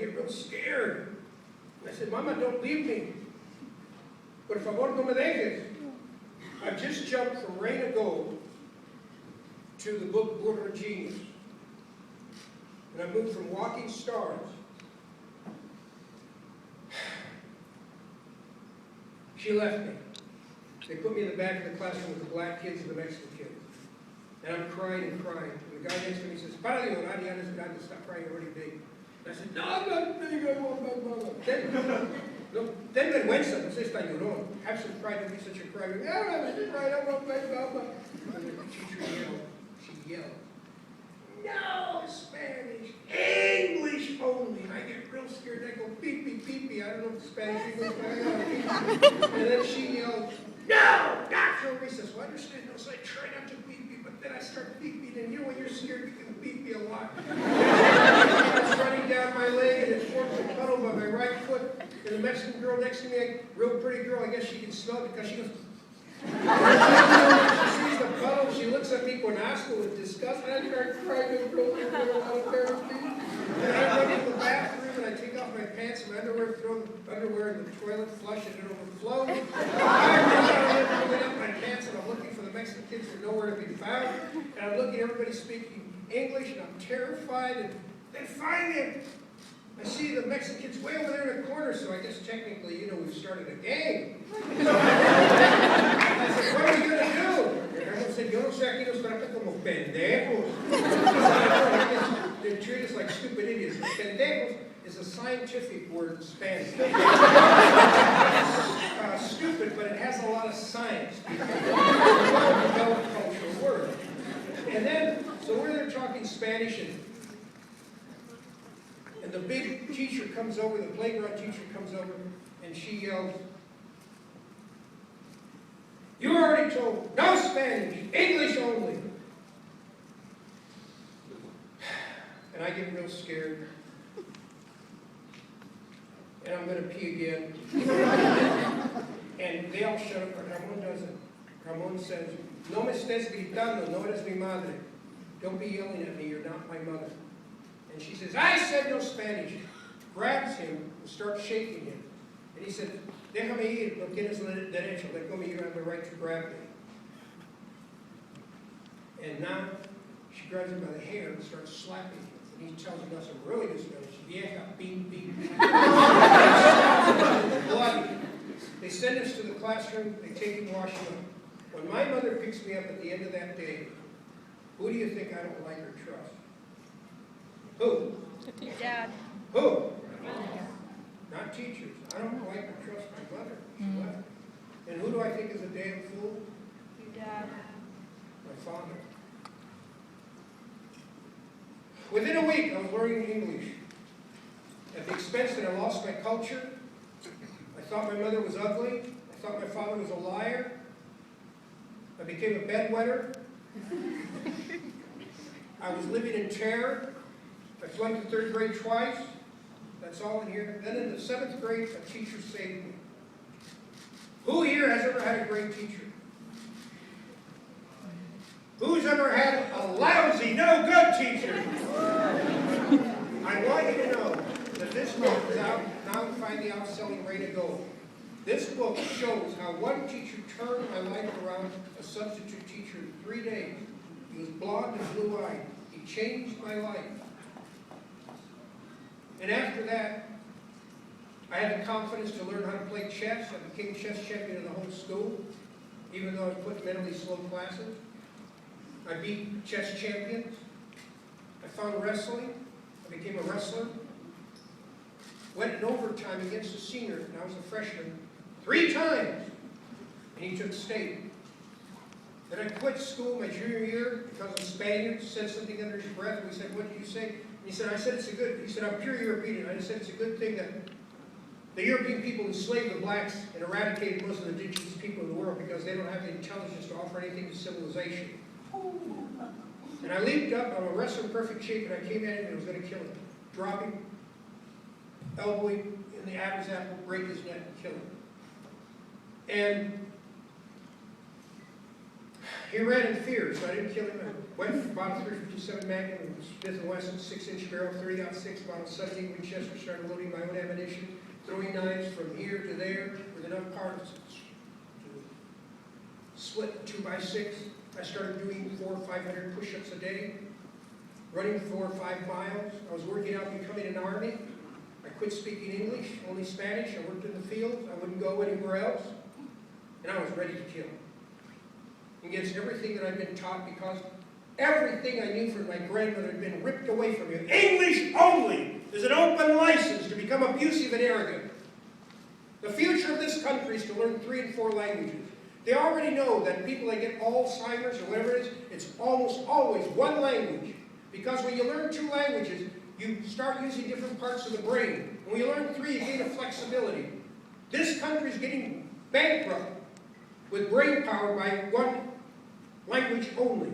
get real scared. I said, Mama, don't leave me. Por favor, no me dejes. I've just jumped from Rain of Gold to the book Burro Genius. And I moved from Walking Stars. She left me. They put me in the back of the classroom with the black kids and the Mexican kids. And I'm crying and crying. And the guy next to me says, Para de llorar, ya no stop crying, you're already big. And I said, no, I'm not big, I want my mama. Ten vergüenza, no seas tan llorón. Have some pride, don't be such a cry. I don't cry, I want my mama. And the teacher yelled, she yelled, no Spanish, English only. And I get real scared, I go, beep, beep, beep, beep. I don't know if Spanish, English, and then she yelled, no, natural recess. Well, I understand, no, so I try not to beep, beep, but then I start beep, beep, and you know when you're scared, you can beep, beep a lot. It's running down my leg, and it forms a puddle by my right foot, and the Mexican girl next to me, a real pretty girl, I guess she can smell it because she goes, she sees the puddle, she looks at me con asco with disgust, and I start crying and rolling out of therapy. And I run to the bathroom, and I take off my pants and my underwear, throw the underwear in the toilet, flush it, and overflow. I run pulling up my pants, and I'm looking for the Mexican kids that are nowhere to be found. And I'm looking at everybody speaking English, and I'm terrified. And then finally, I see the Mexican kids way over there in the corner, so I guess technically, we've started a gang. I said, what are we going to do? And everyone said, yo no sé, aquí nos tratan como pendejos. They treat us like stupid idiots. Pendejos is a scientific word in Spanish. Stupid, but it has a lot of science. It's a well-developed cultural word. And then, so we're there talking Spanish, and the big teacher comes over, the playground teacher comes over, and she yells, you already told, no Spanish, English only. And I get real scared. And I'm going to pee again. And they all shut up, but Ramon doesn't. Ramon says, no me estés gritando, no eres mi madre. Don't be yelling at me, you're not my mother. And she says, I said no Spanish. Grabs him and starts shaking him. And he said, déjame ir, no tienes derecho. Let go of me, you don't have the right to grab me. And now she grabs him by the hair and starts slapping him. And he tells him some really good Spanish. Vieja, beep, beep. Bloody. They send us to the classroom, they take him, wash him up. When my mother picks me up at the end of that day, who do you think I don't like or trust? Who? Your dad. Who? Not teachers. I don't like or trust my mother. She left. And who do I think is a damn fool? Your dad. My father. Within a week, I was learning English. At the expense that I lost my culture, I thought my mother was ugly. I thought my father was a liar. I became a bedwetter. I was living in terror. I flunked the 3rd grade twice. That's all in here. Then in the 7th grade, a teacher saved me. Who here has ever had a great teacher? Who's ever had a lousy, no good teacher? I want you to know that this book is out, now finally out selling Rain of Gold. This book shows how one teacher turned my life around, a substitute teacher, in 3 days. He was blonde and blue-eyed. He changed my life. And after that, I had the confidence to learn how to play chess. I became chess champion of the whole school, even though I was put in mentally slow classes. I beat chess champions. I found wrestling. I became a wrestler. Went in overtime against a senior, and I was a freshman, 3 times. And he took state. Then I quit school my junior year because a Spaniard said something under his breath. We said, what did you say? And he said, he said, I'm pure European. And I said, it's a good thing that the European people enslaved the blacks and eradicated most of the indigenous people in the world because they don't have the intelligence to offer anything to civilization. And I leaped up, I'm a wrestler in perfect shape, and I came at him and I was going to kill him. Drop him, elbow him in the Adam's apple, break his neck, and kill him. And He ran in fear, so I didn't kill him. I went and bought a 357 Magnum, Smith & Wesson, 6-inch barrel, 30-06, bought a 17 Winchester, started loading my own ammunition, throwing knives from here to there with enough parts to split 2x6. I started doing 400 or 500 push-ups a day, running 4 or 5 miles. I was working out becoming an army. I quit speaking English, only Spanish. I worked in the field. I wouldn't go anywhere else. And I was ready to kill. Against everything that I'd been taught, because everything I knew from my grandmother had been ripped away from me. English only is an open license to become abusive and arrogant. The future of this country is to learn 3 and 4 languages. They already know that people that get Alzheimer's or whatever it is, it's almost always one language. Because when you learn 2 languages, you start using different parts of the brain. And when you learn 3, you gain a flexibility. This country is getting bankrupt with brain power by one language only.